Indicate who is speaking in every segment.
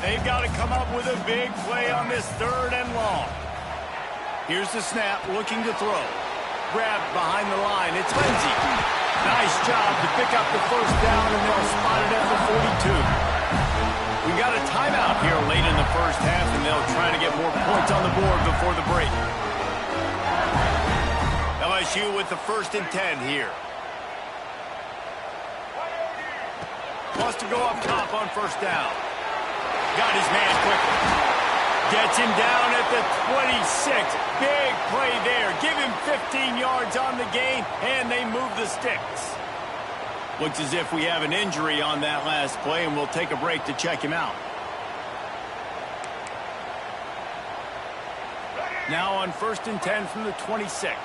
Speaker 1: They've got to come up with a big play on this 3rd and long. Here's the snap, looking to throw. Grabbed behind the line. It's Lindsey. Nice job to pick up the 1st down, and they'll spot it at the 42. We got a timeout here late in the 1st half, and they'll try to get more points on the board before the break. LSU with the 1st and 10 here. Wants to go up top on 1st down. Got his man quickly. Gets him down at the 26. Big play there. Give him 15 yards on the gain, and they move the sticks. Looks as if we have an injury on that last play, and we'll take a break to check him out. Now on 1st and 10 from the 26.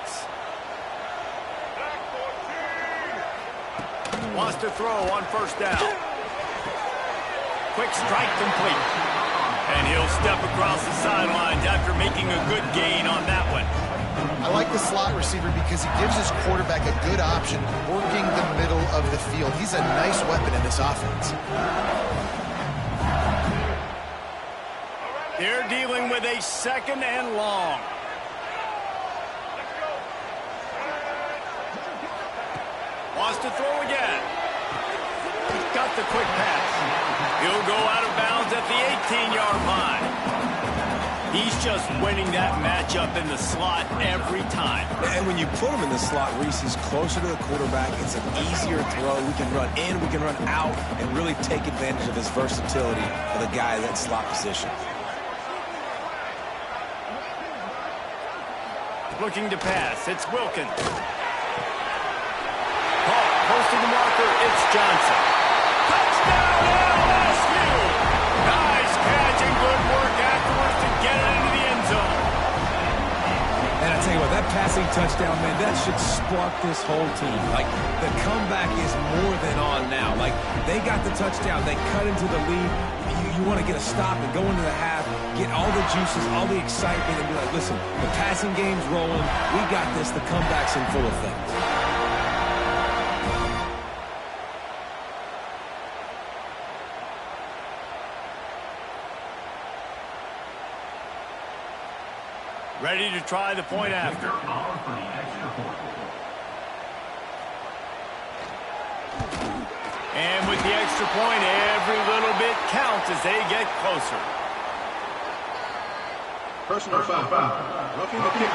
Speaker 1: Wants to throw on 1st down. Quick strike complete. And he'll step across the sidelines after making a good gain on that one.
Speaker 2: I like the slot receiver because he gives his quarterback a good option working the middle of the field. He's a nice weapon in this offense.
Speaker 1: They're dealing with a 2nd and long. Wants to throw again. He's got the quick pass. He'll go out of bounds at the 18-yard line. He's just winning that matchup in the slot every time.
Speaker 3: And when you put him in the slot, Reese, he's closer to the quarterback. It's an easier throw. We can run in, we can run out, and really take advantage of his versatility for the guy in that slot position.
Speaker 1: Looking to pass. It's Wilkins. Posting the marker, it's Johnson. Touchdown, LSU! Nice catch and good work afterwards to get it into the end zone.
Speaker 4: And I tell you what, that passing touchdown, man, that should spark this whole team. Like, the comeback is more than on now. Like, they got the touchdown. They cut into the lead. You want to get a stop and go into the half, get all the juices, all the excitement, and be like, listen, the passing game's rolling. We got this. The comeback's in full effect.
Speaker 1: Ready to try the point after. And with the extra point, every little bit counts as they get closer.
Speaker 5: Personal foul. Roughing the kick.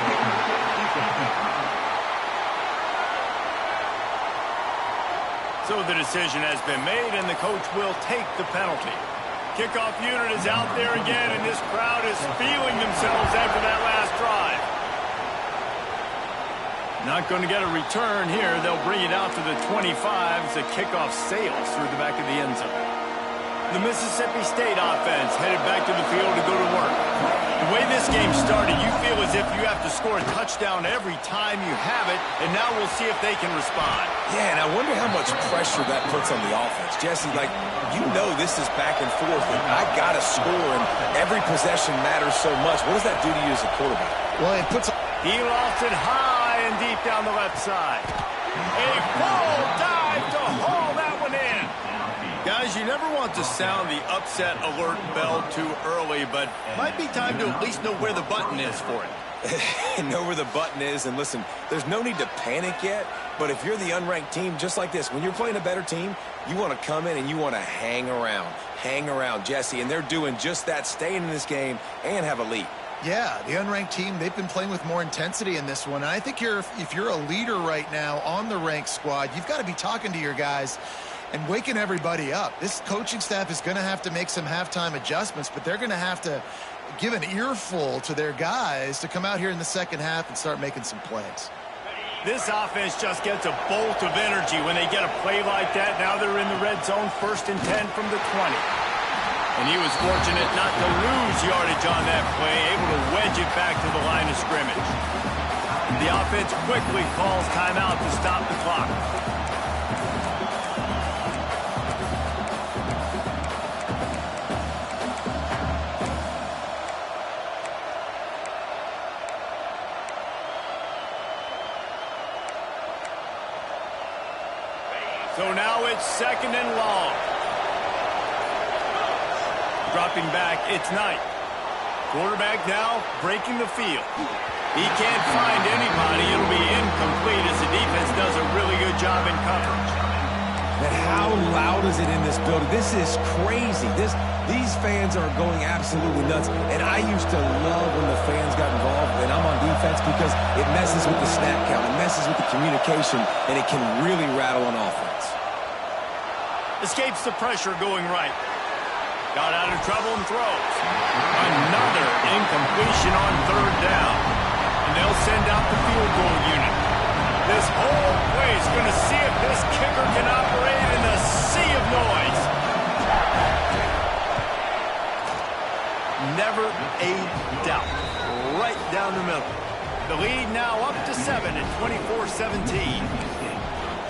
Speaker 1: So the decision has been made, and the coach will take the penalty. Kickoff unit is out there again, and this crowd is feeling themselves after that last drive. Not going to get a return here. They'll bring it out to the 25 as the kickoff sails through the back of the end zone. The Mississippi State offense headed back to the field to go to work. The way this game started, you feel as if you have to score a touchdown every time you have it, and now we'll see if they can respond.
Speaker 3: Yeah, and I wonder how much pressure that puts on the offense. Jesse, like, you know this is back and forth, and I got to score, and every possession matters so much. What does that do to you as a quarterback?
Speaker 2: Well, it puts...
Speaker 1: He lost it high and deep down the left side. A full dive to haul that one in. Guys, you never want to sound the upset alert bell too early, but might be time to at least know where the button is for it.
Speaker 3: Know where the button is, and listen, there's no need to panic yet, but if you're the unranked team, just like this, when you're playing a better team, you want to come in and you want to hang around, Jesse, and they're doing just that, staying in this game and have a lead.
Speaker 2: Yeah, the unranked team, they've been playing with more intensity in this one. And I think if you're a leader right now on the ranked squad, you've got to be talking to your guys and waking everybody up. This coaching staff is going to have to make some halftime adjustments, but they're going to have to give an earful to their guys to come out here in the second half and start making some plays.
Speaker 1: This offense just gets a bolt of energy when they get a play like that. Now they're in the red zone, 1st and 10 from the 20. And he was fortunate not to lose yardage on that play, able to wedge it back to the line of scrimmage. The offense quickly calls timeout to stop the clock. So now it's 2nd and long. Drop dropping back. It's Knight. Quarterback now breaking the field. He can't find anybody. It'll be incomplete as the defense does a really good job in coverage.
Speaker 4: And how loud is it in this building? This is crazy. These fans are going absolutely nuts. And I used to love when the fans got involved, and I'm on defense, because it messes with the snap count. It messes with the communication, and it can really rattle on offense.
Speaker 1: Escapes the pressure going right. Got out of trouble and throws. Another incompletion on third down. And they'll send out the field goal unit. This whole place going to see if this kicker can operate in the sea of noise. Never a doubt. Right down the middle. The lead now up to 7 at 24-17.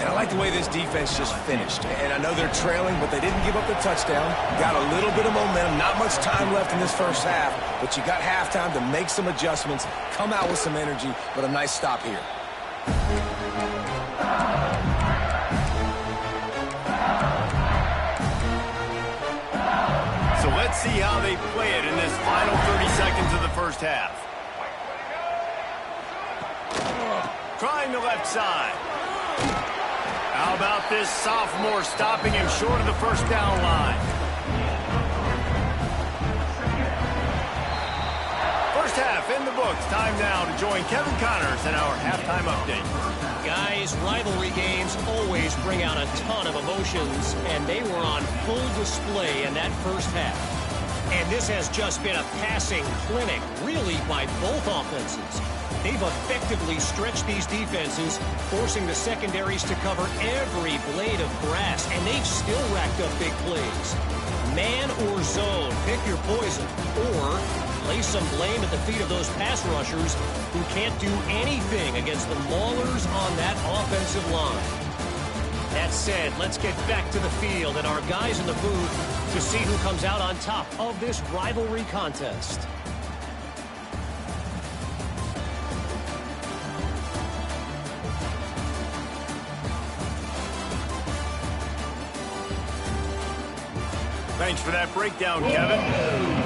Speaker 3: And I like the way this defense just finished. And I know they're trailing, but they didn't give up the touchdown. Got a little bit of momentum. Not much time left in this first half, but you got halftime to make some adjustments, come out with some energy, but a nice stop here.
Speaker 1: So let's see how they play it in this final 30 seconds of the first half. Trying the left side. How about this sophomore stopping him short of the first down line? First half in the books. Time now to join Kevin Connors in our halftime update.
Speaker 6: Guys, rivalry games always bring out a ton of emotions, and they were on full display in that first half. And this has just been a passing clinic, really, by both offenses. They've effectively stretched these defenses, forcing the secondaries to cover every blade of grass, and they've still racked up big plays. Man or zone, pick your poison, or lay some blame at the feet of those pass rushers who can't do anything against the maulers on that offensive line. That said, let's get back to the field and our guys in the booth to see who comes out on top of this rivalry contest.
Speaker 1: Thanks for that breakdown, Kevin.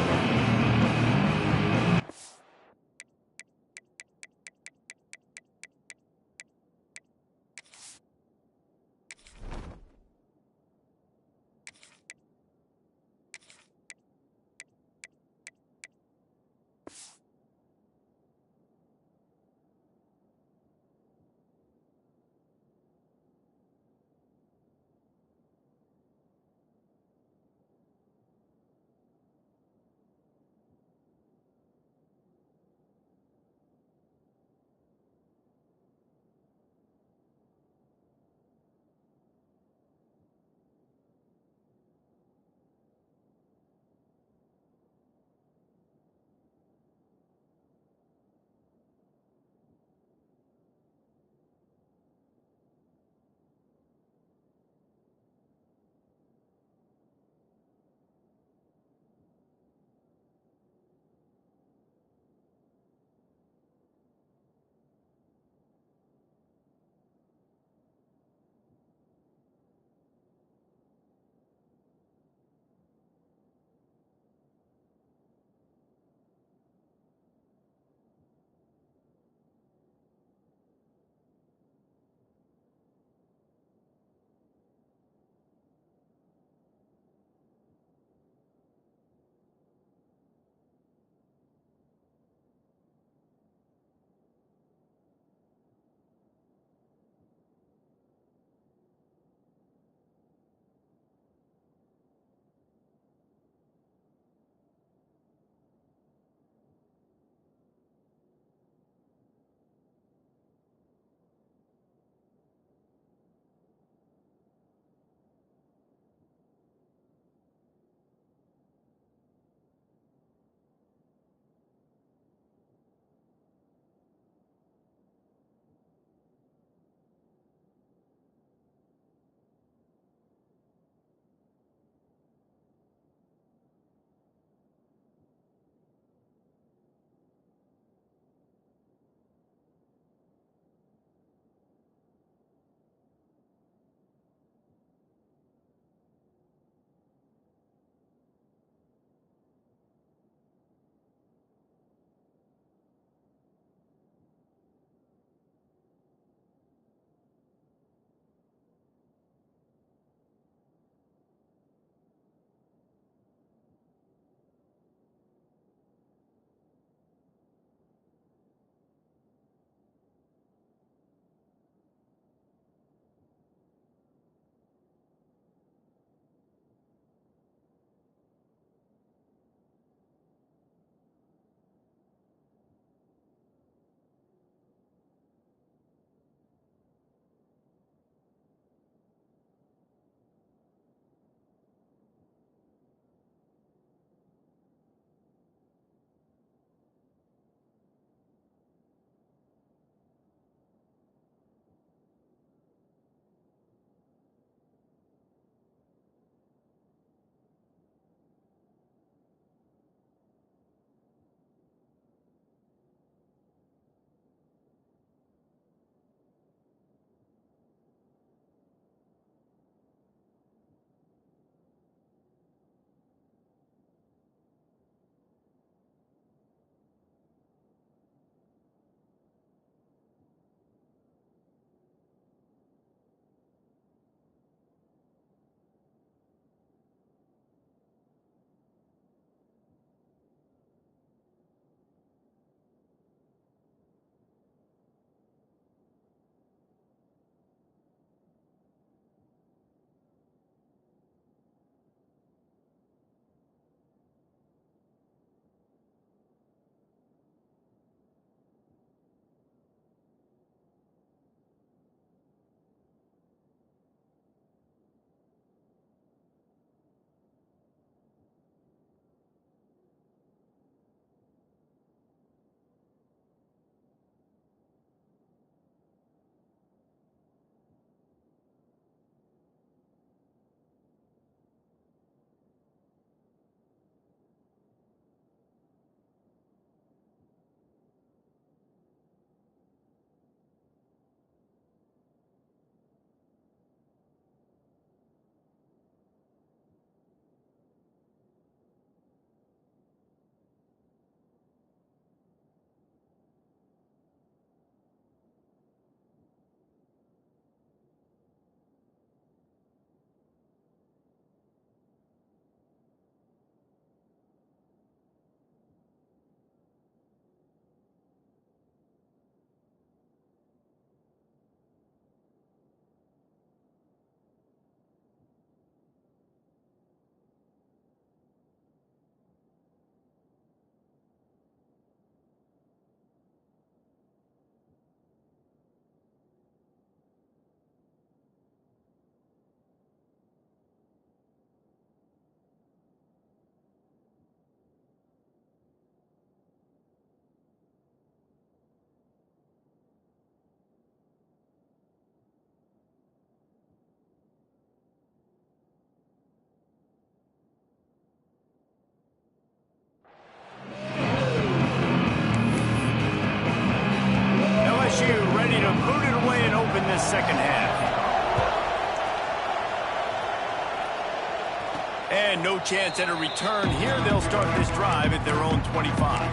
Speaker 1: And no chance at a return here. They'll start this drive at their own 25.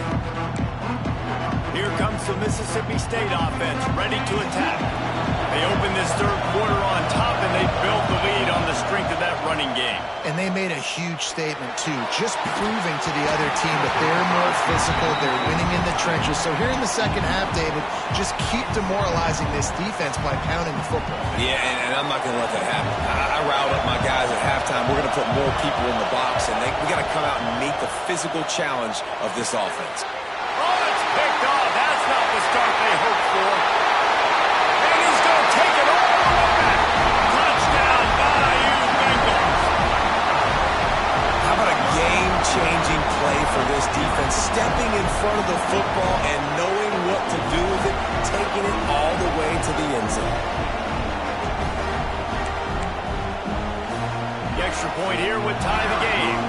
Speaker 1: Here comes the Mississippi State offense, ready to attack. They open this third quarter on top, and they built the lead on the strength of that running game.
Speaker 2: And they made a huge statement, too, just proving to the other team that they're more physical, they're winning in the trenches. So here in the second half, David, just keep demoralizing this defense by pounding the football.
Speaker 3: Yeah, and I'm not going to let that happen. I riled up my guys at halftime. We're going to put more people in the box, and we got to come out and meet the physical challenge of this offense.
Speaker 1: Oh, it's picked off. That's not the start they hoped for. And he's going to take it all the way back. Touchdown, Bayou Bengals.
Speaker 3: How about a game-changing play for this defense? Stepping in front of the football and knowing what to do with it, taking it all the way to the end zone.
Speaker 1: The extra point here would tie the game.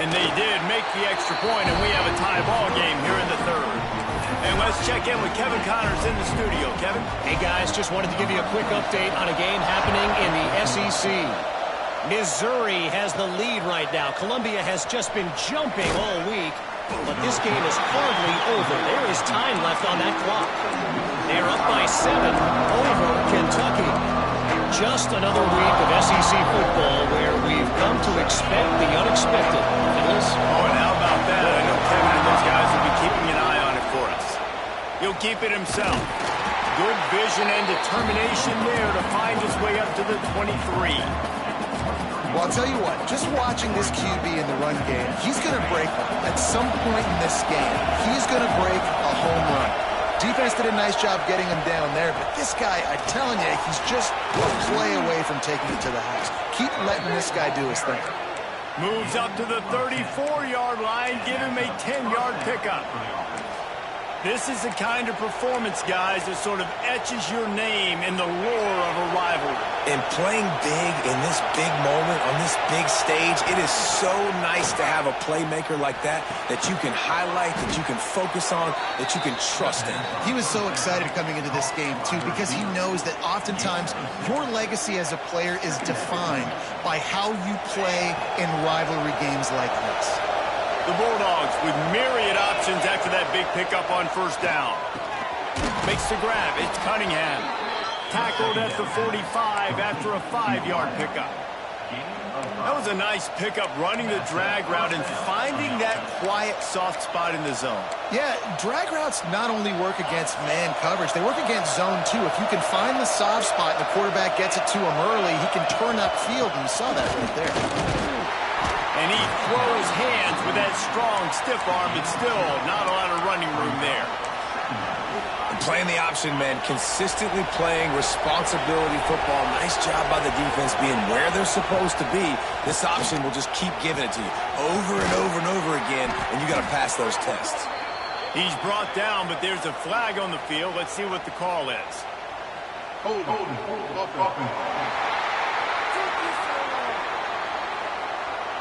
Speaker 1: And they did make the extra point, and we have a tie ball game here in the third. And let's check in with Kevin Connors in the studio. Kevin?
Speaker 6: Hey, guys, just wanted to give you a quick update on a game happening in the SEC. Missouri has the lead right now. Columbia has just been jumping all week, but this game is hardly over. There is time left on that clock. They're up by 7 over Kentucky. Just another week of SEC football where we've come to expect the unexpected. Fellas?
Speaker 1: Oh, and how about that? I know Kevin and those guys will be keeping an eye on it for us. He'll keep it himself. Good vision and determination there to find his way up to the 23.
Speaker 2: Well, I'll tell you what, just watching this QB in the run game, he's going to break at some point in this game. He's going to break a home run. Defense did a nice job getting him down there, but this guy, I'm telling you, he's just a play away from taking it to the house. Keep letting this guy do his thing.
Speaker 1: Moves up to the 34-yard line. Give him a 10-yard pickup. This is the kind of performance, guys, that sort of etches your name in the lore of a rivalry.
Speaker 3: And playing big in this big moment, on this big stage, it is so nice to have a playmaker like that you can highlight, that you can focus on, that you can trust in.
Speaker 2: He was so excited coming into this game, too, because he knows that oftentimes your legacy as a player is defined by how you play in rivalry games like this.
Speaker 1: The Bulldogs with myriad options after that big pickup on first down. Makes the grab. It's Cunningham. Tackled at the 45 after a 5-yard pickup. That was a nice pickup, running the drag route and finding that quiet, soft spot in the zone.
Speaker 2: Yeah, drag routes not only work against man coverage, they work against zone too. If you can find the soft spot and the quarterback gets it to him early, he can turn upfield, and you saw that right there.
Speaker 1: And he throws hands with that strong, stiff arm, but still not a lot of running room there.
Speaker 3: Playing the option, man, consistently playing responsibility football. Nice job by the defense being where they're supposed to be. This option will just keep giving it to you over and over and over again, and you got to pass those tests.
Speaker 1: He's brought down, but there's a flag on the field. Let's see what the call is.
Speaker 5: Hold.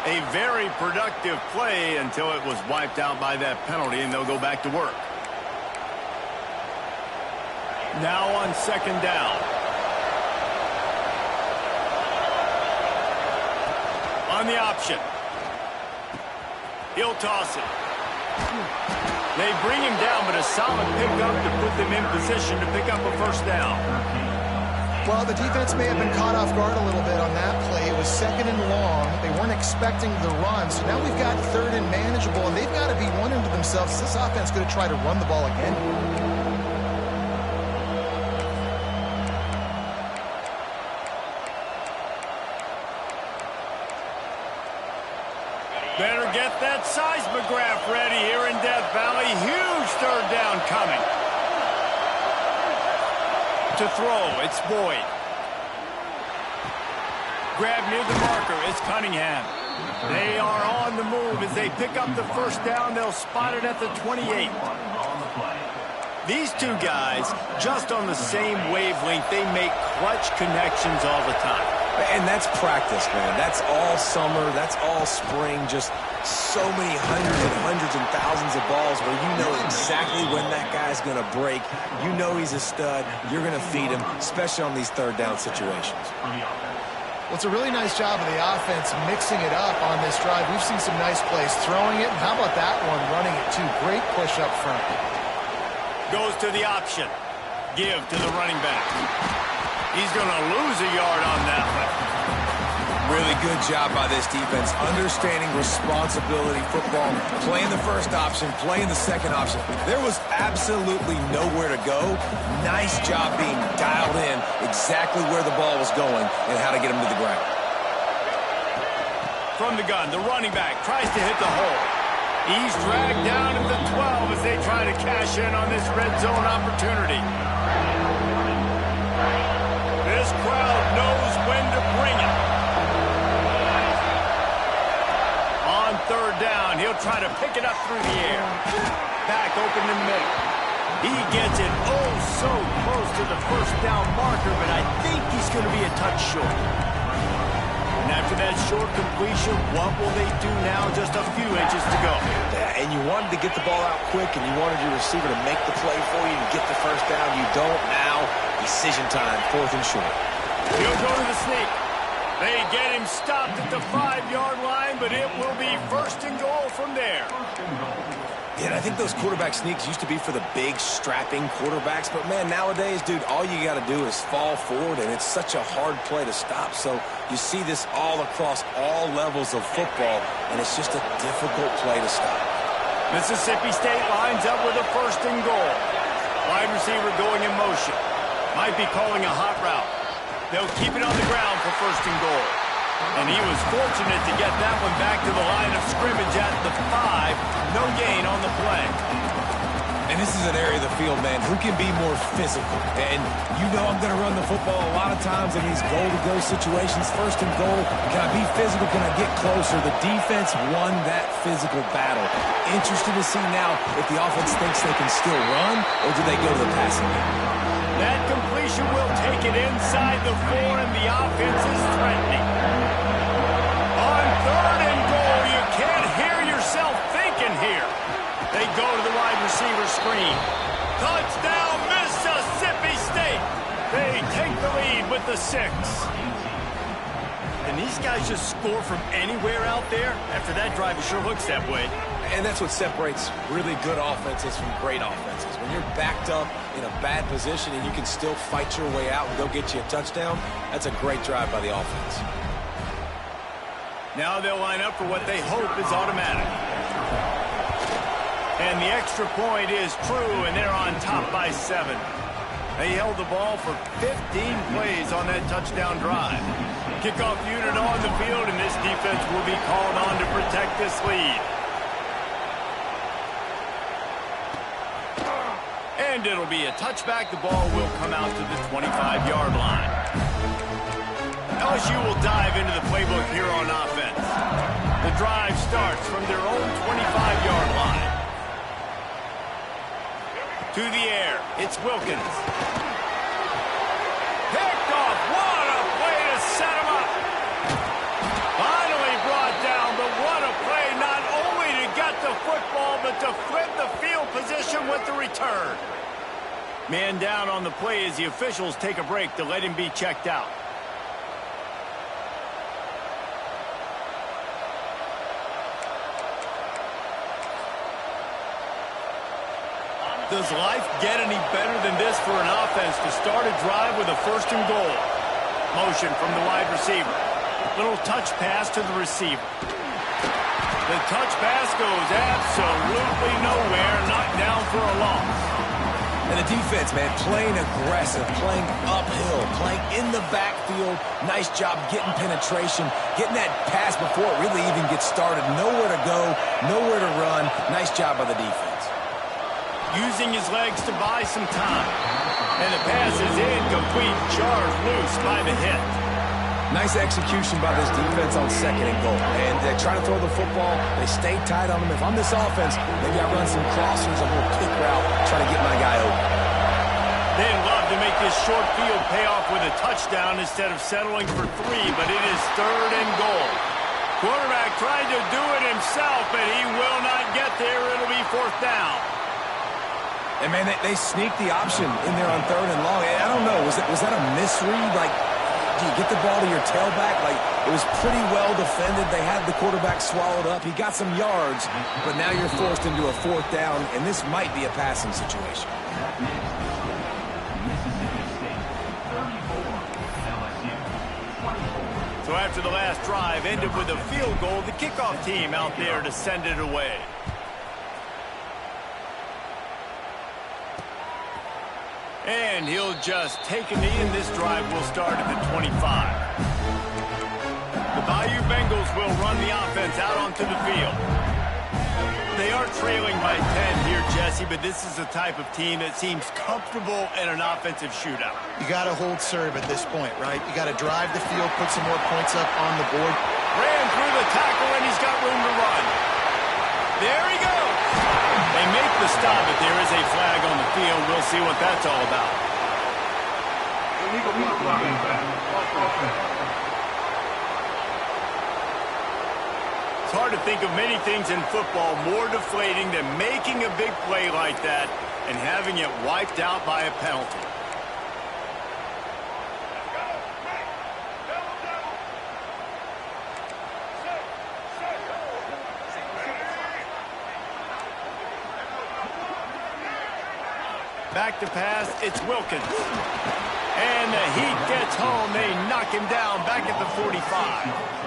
Speaker 1: A very productive play until it was wiped out by that penalty, and they'll go back to work. Now on second down. On the option. He'll toss it. They bring him down, but a solid pickup to put them in position to pick up a first down.
Speaker 2: Well, the defense may have been caught off guard a little bit on that play. It was second and long. They weren't expecting the run, so now we've got third and manageable, and they've got to be wondering to themselves, is this offense going to try to run the ball again?
Speaker 1: Better get that seismograph ready here in Death Valley. Huge third down coming. To throw, it's Boyd. Grab near the marker, it's Cunningham. They are on the move as they pick up the first down. They'll spot it at the 28. These two guys, just on the same wavelength, they make clutch connections all the time.
Speaker 3: And that's practice, man. That's all summer. That's all spring. Just so many hundreds and thousands of balls where you know exactly when that guy's going to break. You know he's a stud. You're going to feed him, especially on these third down situations.
Speaker 2: Well, it's a really nice job of the offense mixing it up on this drive. We've seen some nice plays throwing it. And how about that one running it, too? Great push up front.
Speaker 1: Goes to the option. Give to the running back. He's going to lose a yard on that one.
Speaker 3: Really good job by this defense, understanding responsibility football, playing the first option, playing the second option. There was absolutely nowhere to go. Nice job being dialed in exactly where the ball was going and how to get him to the ground.
Speaker 1: From the gun, the running back tries to hit the hole. He's dragged down at the 12 as they try to cash in on this red zone opportunity. This crowd knows when to bring it. On third down, he'll try to pick it up through the air. Back open in the middle. He gets it oh so close to the first down marker, but I think he's going to be a touch short. And after that short completion, what will they do now? Just a few inches to go.
Speaker 3: Yeah, and you wanted to get the ball out quick, and you wanted your receiver to make the play for you and get the first down. You don't now. Decision time, 4th and short.
Speaker 1: He'll go to the sneak. They get him stopped at the 5-yard line, but it will be 1st and goal from there.
Speaker 3: Yeah, I think those quarterback sneaks used to be for the big, strapping quarterbacks. But, man, nowadays, dude, all you got to do is fall forward, and it's such a hard play to stop. So you see this all across all levels of football, and it's just a difficult play to stop.
Speaker 1: Mississippi State lines up with a 1st and goal. Wide receiver going in motion. Might be calling a hot route. They'll keep it on the ground for 1st and goal. And he was fortunate to get that one back to the line of scrimmage at the 5. No gain on the play.
Speaker 3: And this is an area of the field, man, who can be more physical. And you know I'm going to run the football a lot of times in these goal-to-go situations. 1st and goal, can I be physical? Can I get closer? The defense won that physical battle. Interested to see now if the offense thinks they can still run, or do they go to the passing game?
Speaker 1: That completion will take it inside the 4, and the offense is threatening. On 3rd and goal, you can't hear yourself thinking here. They go to the wide receiver screen. Touchdown, Mississippi State. They take the lead with the 6. And these guys just score from anywhere out there? After that drive, it sure looks that way.
Speaker 3: And that's what separates really good offenses from great offenses. When you're backed up in a bad position and you can still fight your way out and go get you a touchdown, that's a great drive by the offense.
Speaker 1: Now they'll line up for what they hope is automatic. And the extra point is true, and they're on top by 7. They held the ball for 15 plays on that touchdown drive. Kickoff unit on the field, and this defense will be called on to protect this lead. And it'll be a touchback. The ball will come out to the 25-yard line. LSU will dive into the playbook here on offense. The drive starts from their own 25-yard line. To the air, it's Wilkins. Picked off. What a play to set him up. Finally brought down, but what a play not only to get the football, but to flip the field position with the return. Man down on the play as the officials take a break to let him be checked out. Does life get any better than this for an offense to start a drive with a 1st and goal? Motion from the wide receiver. Little touch pass to the receiver. The touch pass goes absolutely nowhere, knocked down for a loss.
Speaker 3: And the defense, man, playing aggressive, playing uphill, playing in the backfield. Nice job getting penetration, getting that pass before it really even gets started. Nowhere to go, nowhere to run. Nice job by the defense.
Speaker 1: Using his legs to buy some time. And the pass is incomplete, jarred loose by the hit.
Speaker 3: Nice execution by this defense on 2nd and goal. And they try to throw the football. They stay tight on them. If I'm this offense, maybe I run some crossers, a little kick route, try to get my guy open.
Speaker 1: They love to make this short field pay off with a touchdown instead of settling for 3, but it is 3rd and goal. Quarterback tried to do it himself, but he will not get there. It'll be 4th down.
Speaker 3: And, man, they sneaked the option in there on 3rd and long. I don't know. Was that a misread? Like, do you get the ball to your tailback? Like, it was pretty well defended. They had the quarterback swallowed up. He got some yards, but now you're forced into a 4th down, and this might be a passing situation.
Speaker 1: So after the last drive ended with a field goal, the kickoff team out there to send it away. And he'll just take a knee, and this drive will start at the 25. The Bayou Bengals will run the offense out onto the field. They are trailing by 10 here, Jesse, but this is the type of team that seems comfortable in an offensive shootout.
Speaker 2: You got to hold serve at this point, right? You got to drive the field, put some more points up on the board.
Speaker 1: Ran through the tackle, and he's got room to run. There he goes. They make the stop, but there is a flag on the field. We'll see what that's all about. It's hard to think of many things in football more deflating than making a big play like that and having it wiped out by a penalty. Back to pass, it's Wilkins. And the Heat gets home. They knock him down back at the 45.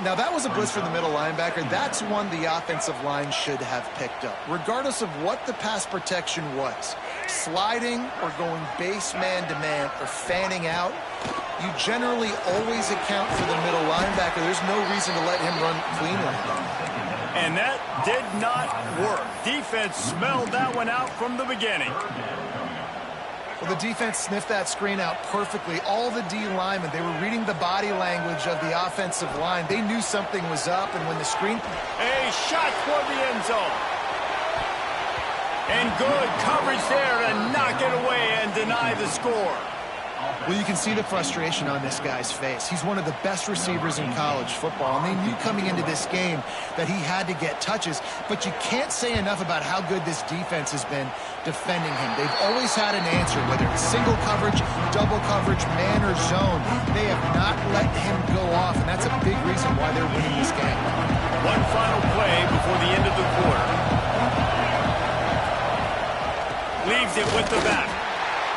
Speaker 2: Now, that was a blitz from the middle linebacker. That's one the offensive line should have picked up, regardless of what the pass protection was. Sliding or going base man-to-man or fanning out, you generally always account for the middle linebacker. There's no reason to let him run cleanly.
Speaker 1: And that did not work. Defense smelled that one out from the beginning.
Speaker 2: Well, the defense sniffed that screen out perfectly. All the D linemen, they were reading the body language of the offensive line. They knew something was up, and when the screen...
Speaker 1: A shot for the end zone. And good coverage there to knock it away and deny the score.
Speaker 2: Well, you can see the frustration on this guy's face. He's one of the best receivers in college football, and they knew coming into this game that he had to get touches, but you can't say enough about how good this defense has been defending him. They've always had an answer, whether it's single coverage, double coverage, man or zone. They have not let him go off, and that's a big reason why they're winning this game.
Speaker 1: One final play before the end of the quarter. Leaves it with the back.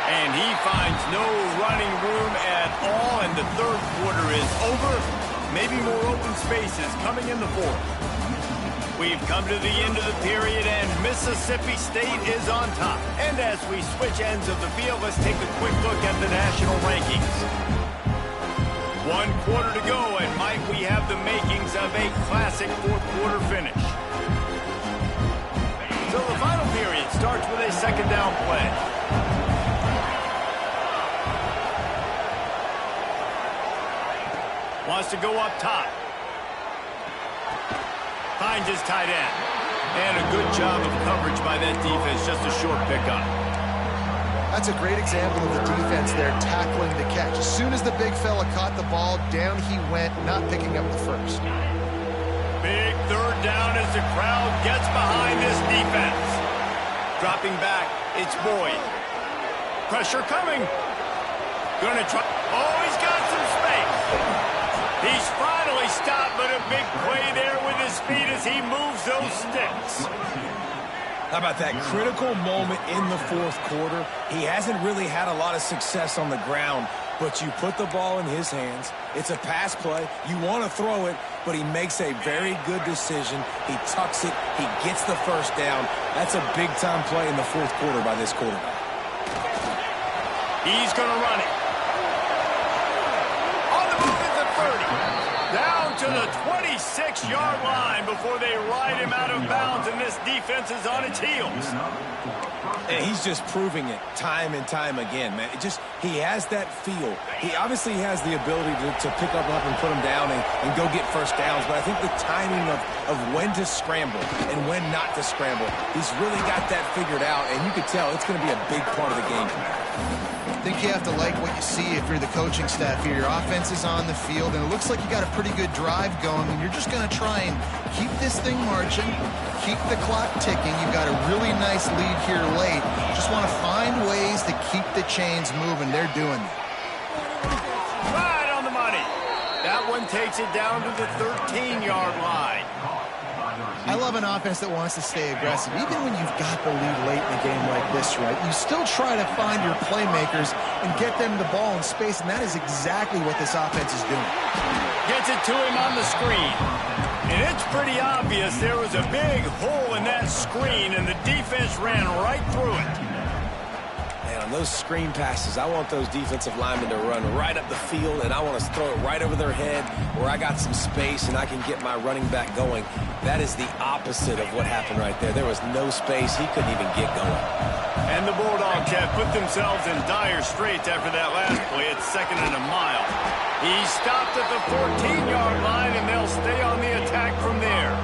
Speaker 1: And he finds no running room at all, and the 3rd quarter is over. Maybe more open spaces coming in the 4th. We've come to the end of the period, and Mississippi State is on top. And as we switch ends of the field, let's take a quick look at the national rankings. 1 quarter to go, and might we have the makings of a classic 4th quarter finish. So the final period starts with a 2nd down play. Wants to go up top. Finds his tight end. And a good job of coverage by that defense. Just a short pickup.
Speaker 2: That's a great example of the defense there tackling the catch. As soon as the big fella caught the ball, down he went, not picking up the first.
Speaker 1: Big 3rd down as the crowd gets behind this defense. Dropping back, it's Boyd. Pressure coming. Gonna try. Oh, he's got some space. He's finally stopped, but a big play there with his feet as he moves those sticks.
Speaker 3: How about that critical moment in the 4th quarter? He hasn't really had a lot of success on the ground, but you put the ball in his hands. It's a pass play. You want to throw it, but he makes a very good decision. He tucks it. He gets the 1st down. That's a big-time play in the 4th quarter by this quarterback.
Speaker 1: He's going to run it. On the move at the 30. Down to the 26-yard line before they ride him out of bounds, and this defense is on its heels.
Speaker 3: And he's just proving it time and time again, man. He has that feel. He obviously has the ability to pick up and put him down and go get 1st downs, but I think the timing of when to scramble and when not to scramble, he's really got that figured out, and you could tell it's going to be a big part of the game.
Speaker 2: I think you have to like what you see if you're the coaching staff here. Your offense is on the field, and it looks like you got a pretty good drive going, and you're just going to try and keep this thing marching, keep the clock ticking. You've got a really nice lead here late. Just want to find ways to keep the chains moving. They're doing it.
Speaker 1: Right on the money. That one takes it down to the 13-yard line.
Speaker 2: I love an offense that wants to stay aggressive. Even when you've got the lead late in a game like this, right, you still try to find your playmakers and get them the ball in space, and that is exactly what this offense is doing.
Speaker 1: Gets it to him on the screen. And it's pretty obvious there was a big hole in that screen, and the defense ran right through it.
Speaker 3: On those screen passes, I want those defensive linemen to run right up the field, and I want to throw it right over their head where I got some space and I can get my running back going. That is the opposite of what happened right there. There was no space. He couldn't even get going.
Speaker 1: And the Bulldogs have put themselves in dire straits after that last play. It's 2nd and a mile. He stopped at the 14-yard line, and they'll stay on the attack from there.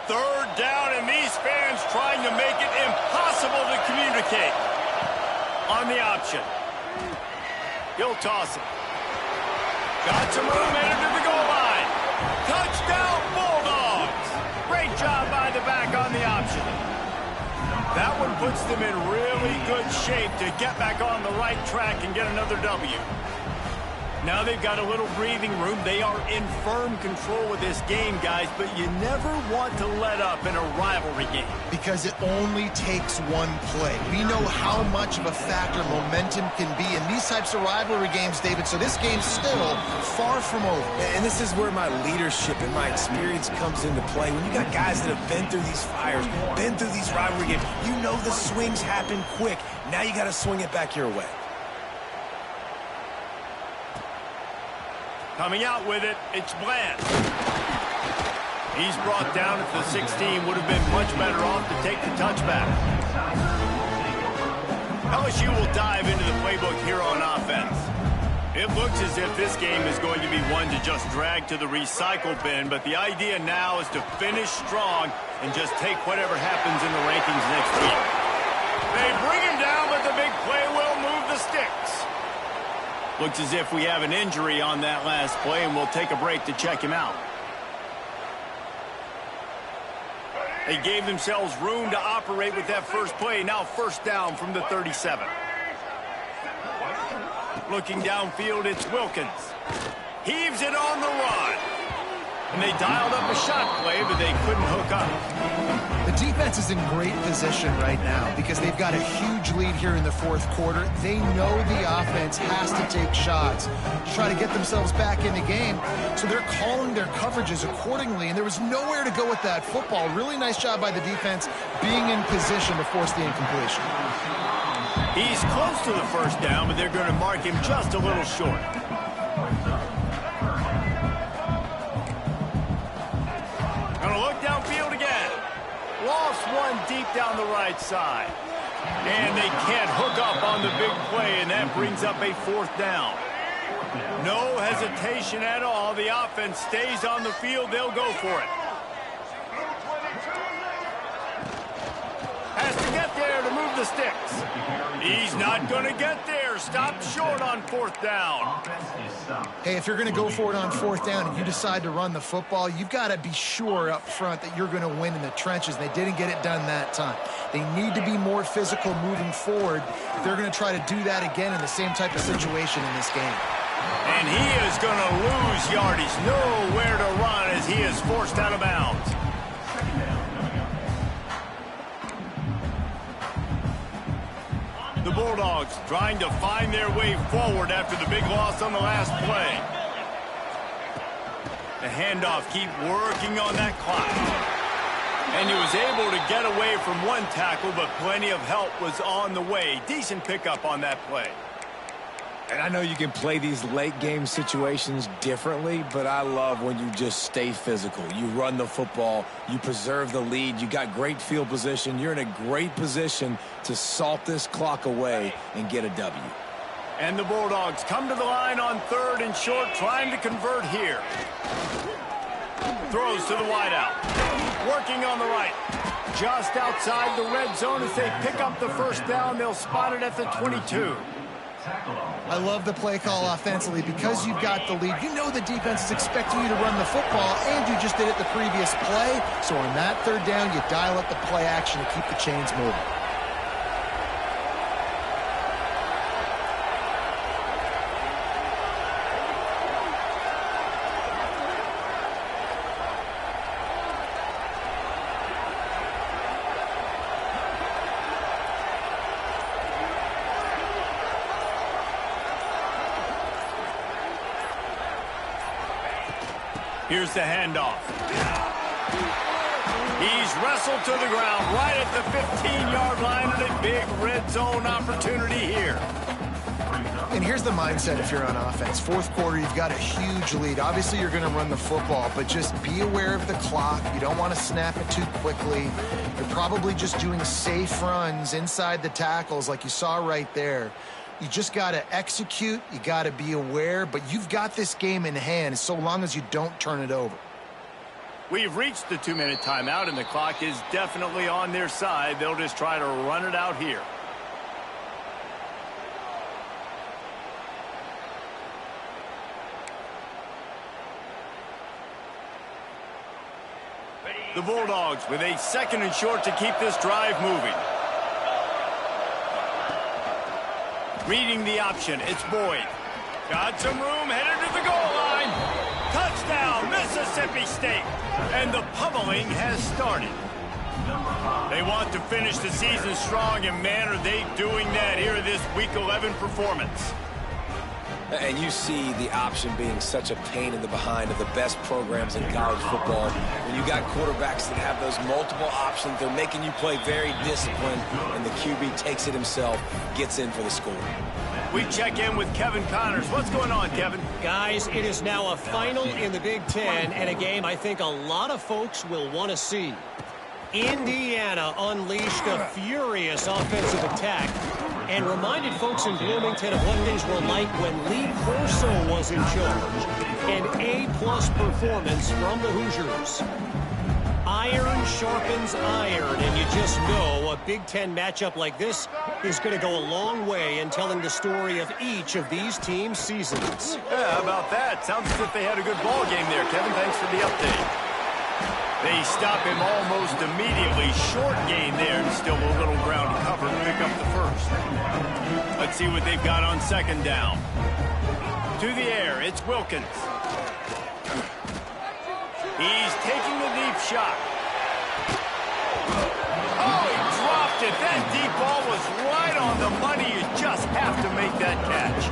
Speaker 1: Third down, and these fans trying to make it impossible to communicate. On the option. He'll toss it. Got some room headed to the goal line. Touchdown, Bulldogs. Great job by the back on the option. That one puts them in really good shape to get back on the right track and get another W. Now they've got a little breathing room. They are in firm control of this game, guys, but you never want to let up in a rivalry game.
Speaker 2: Because it only takes one play. We know how much of a factor momentum can be in these types of rivalry games, David, so this game's still far from over.
Speaker 3: And this is where my leadership and my experience comes into play. When you got guys that have been through these fires, been through these rivalry games, you know the swings happen quick. Now you got to swing it back your way.
Speaker 1: Coming out with it, it's Bland. He's brought down at the 16. Would have been much better off to take the touchback. LSU will dive into the playbook here on offense. It looks as if this game is going to be one to just drag to the recycle bin, but the idea now is to finish strong and just take whatever happens in the rankings next week. They bring him down, but the big play will move the sticks. Looks as if we have an injury on that last play, and we'll take a break to check him out. They gave themselves room to operate with that first play. Now first down from the 37. Looking downfield, it's Wilkins. Heaves it on the run. And they dialed up a shot play, but they couldn't hook up.
Speaker 2: The defense is in great position right now because they've got a huge lead here in the fourth quarter. They know the offense has to take shots to try to get themselves back in the game. So they're calling their coverages accordingly, and there was nowhere to go with that football. Really nice job by the defense being in position to force the incompletion.
Speaker 1: He's close to the first down, but they're going to mark him just a little short. Going to look downfield again. Lost one deep down the right side. And they can't hook up on the big play, and that brings up a fourth down. No hesitation at all. The offense stays on the field. They'll go for it. Has to get there to move the sticks. He's not going to get there. Stopped short on fourth down.
Speaker 2: Hey, if you're going to go for it on fourth down and you decide to run the football, you've got to be sure up front that you're going to win in the trenches. They didn't get it done that time. They need to be more physical moving forward if they're going to try to do that again in the same type of situation in this game.
Speaker 1: And he is going to lose yardage. Nowhere to run as he is forced out of bounds. The Bulldogs trying to find their way forward after the big loss on the last play. The handoff, keep working on that clock. And he was able to get away from one tackle, but plenty of help was on the way. Decent pickup on that play.
Speaker 4: And I know you can play these late game situations differently, but I love when you just stay physical. You run the football, you preserve the lead, you got great field position. You're in a great position to salt this clock away and get a W.
Speaker 1: And the Bulldogs come to the line on 3rd and short, trying to convert here. Throws to the wideout. Working on the right. Just outside the red zone as they pick up the first down. They'll spot it at the 22.
Speaker 2: I love the play call offensively because you've got the lead. You know the defense is expecting you to run the football, and you just did it the previous play. So on that 3rd down, you dial up the play action to keep the chains moving.
Speaker 1: Here's the handoff. He's wrestled to the ground right at the 15-yard line, and a big red zone opportunity here.
Speaker 2: And here's the mindset if you're on offense. 4th quarter, you've got a huge lead. Obviously, you're going to run the football, but just be aware of the clock. You don't want to snap it too quickly. You're probably just doing safe runs inside the tackles like you saw right there. You just got to execute. You got to be aware, but you've got this game in hand so long as you don't turn it over.
Speaker 1: We've reached the 2-minute timeout, and the clock is definitely on their side. They'll just try to run it out here. The Bulldogs with a 2nd and short to keep this drive moving. Reading the option, it's Boyd. Got some room, headed to the goal line. Touchdown, Mississippi State. And the pummeling has started. They want to finish the season strong, and man, are they doing that here in this Week 11 performance.
Speaker 3: And you see the option being such a pain in the behind of the best programs in college football. When you got quarterbacks that have those multiple options, they're making you play very disciplined, and the QB takes it himself, gets in for the score.
Speaker 1: We check in with Kevin Connors. What's going on, Kevin?
Speaker 6: Guys, it is now a final in the Big Ten, and a game I think a lot of folks will want to see. Indiana unleashed a furious offensive attack and reminded folks in Bloomington of what things were like when Lee Corso was in charge. An A-plus performance from the Hoosiers. Iron sharpens iron, and you just know a Big Ten matchup like this is going to go a long way in telling the story of each of these teams' seasons.
Speaker 1: Yeah, how about that? Sounds as if they had a good ball game there, Kevin. Thanks for the update. They stop him almost immediately. Short gain there, and still a little ground to cover to pick up the first. Let's see what they've got on 2nd down. To the air, it's Wilkins. He's taking the deep shot. Oh, he dropped it. That deep ball was right on the money. You just have to make that catch.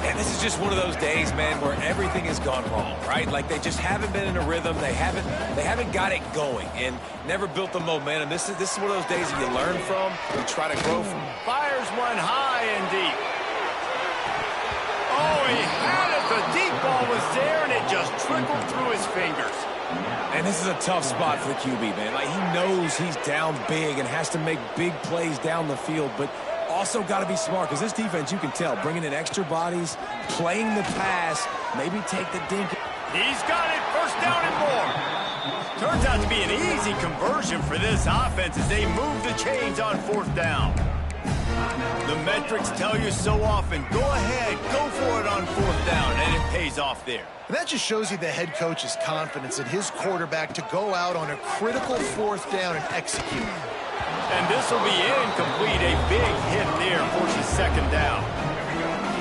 Speaker 3: And this is just one of those days, man, where everything has gone wrong, right? Like they just haven't been in a rhythm. They haven't got it going and never built the momentum. This is one of those days that you learn from, you try to grow from.
Speaker 1: Fires one high and deep. Oh, he had it. The deep ball was there, and it just trickled through his fingers.
Speaker 4: And this is a tough spot for the QB, man. Like, he knows he's down big and has to make big plays down the field, but also got to be smart because this defense, you can tell, bringing in extra bodies, playing the pass, maybe take the dink.
Speaker 1: He's got it. First down and more. Turns out to be an easy conversion for this offense as they move the chains on 4th down. The metrics tell you so often, go ahead, go for it on 4th down, and it pays off there.
Speaker 2: And that just shows you the head coach's confidence in his quarterback to go out on a critical 4th down and execute.
Speaker 1: And this will be incomplete. A big hit there forces 2nd down.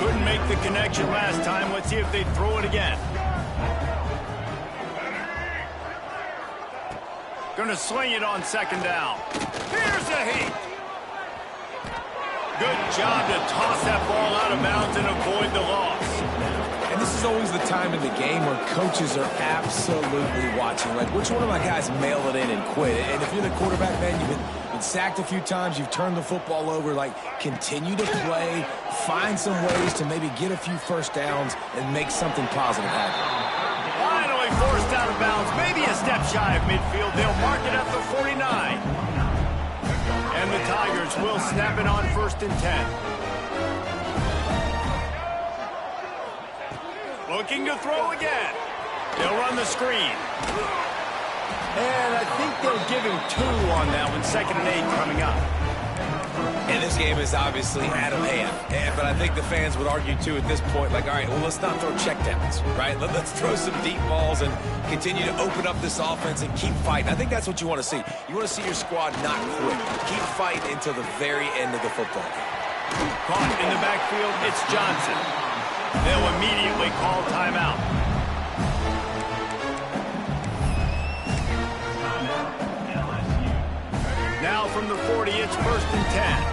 Speaker 1: Couldn't make the connection last time. Let's see if they throw it again. Gonna swing it on 2nd down. Here's a heat. Good job to toss that ball out of bounds and avoid the loss.
Speaker 4: And this is always the time in the game where coaches are absolutely watching. Like, which one of my guys mail it in and quit? And if you're the quarterback, man, you've
Speaker 3: sacked a few times. You've turned the football over. Like, continue to play. Find some ways to maybe get a few first downs and make something positive happen.
Speaker 1: Finally forced out of bounds. Maybe a step shy of midfield. They'll mark it at the 49. And the Tigers will snap it on 1st and 10. Looking to throw again. They'll run the screen. And I think they'll give him 2 on that one. 2nd and 8 coming up.
Speaker 3: And this game is obviously out of hand. But I think the fans would argue, too, at this point, like, all right, well, let's not throw checkdowns, right? Let's throw some deep balls and continue to open up this offense and keep fighting. I think that's what you want to see. You want to see your squad not quit. Keep fighting until the very end of the football game.
Speaker 1: Caught in the backfield, it's Johnson. They'll immediately call timeout. Now from the 40, it's 1st and 10.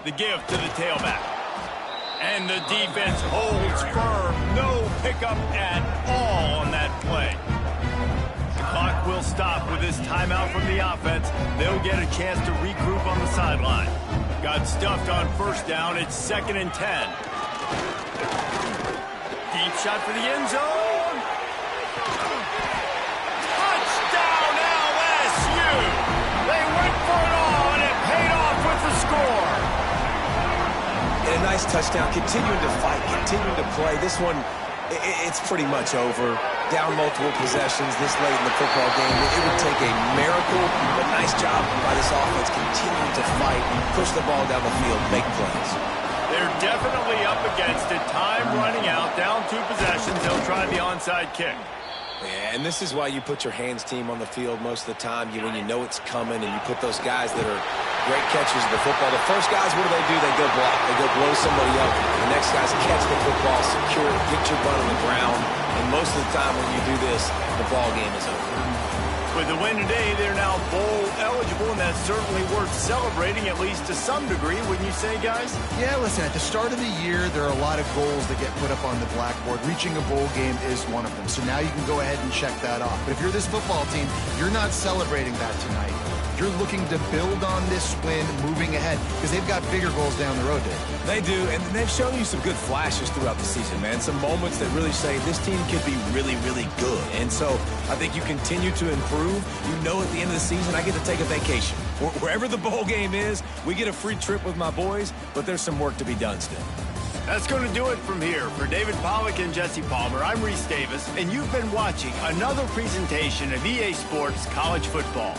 Speaker 1: The give to the tailback. And the defense holds firm. No pickup at all on that play. The clock will stop with this timeout from the offense. They'll get a chance to regroup on the sideline. Got stuffed on 1st down. It's 2nd and 10. Deep shot for the end zone. Touchdown LSU. They went for it all, and it paid off with the score.
Speaker 3: And a nice touchdown, continuing to fight, continuing to play. This one, it's pretty much over. Down multiple possessions this late in the football game. It would take a miracle, but nice job by this offense, continuing to fight, push the ball down the field, make plays.
Speaker 1: They're definitely up against it. Time running out, down 2 possessions. They'll try the onside kick.
Speaker 3: Yeah, and this is why you put your hands team on the field most of the time. When you know it's coming, and you put those guys that are great catchers of the football. The first guys, what do? They go block. They go blow somebody up. The next guys catch the football, secure it, get your butt on the ground. And most of the time when you do this, the ball game is over.
Speaker 1: With the win today, they're now bowl eligible, and that's certainly worth celebrating, at least to some degree, wouldn't you say, guys?
Speaker 2: Yeah, listen, at the start of the year, there are a lot of goals that get put up on the blackboard. Reaching a bowl game is one of them. So now you can go ahead and check that off. But if you're this football team, you're not celebrating that tonight. You're looking to build on this win moving ahead because they've got bigger goals down the road, Dave.
Speaker 3: They do, and they've shown you some good flashes throughout the season, man. Some moments that really say this team could be really, really good. And so I think you continue to improve. You know at the end of the season, I get to take a vacation. Wherever the bowl game is, we get a free trip with my boys, but there's some work to be done still.
Speaker 1: That's going to do it from here. For David Pollack and Jesse Palmer, I'm Reese Davis, and you've been watching another presentation of EA Sports College Football.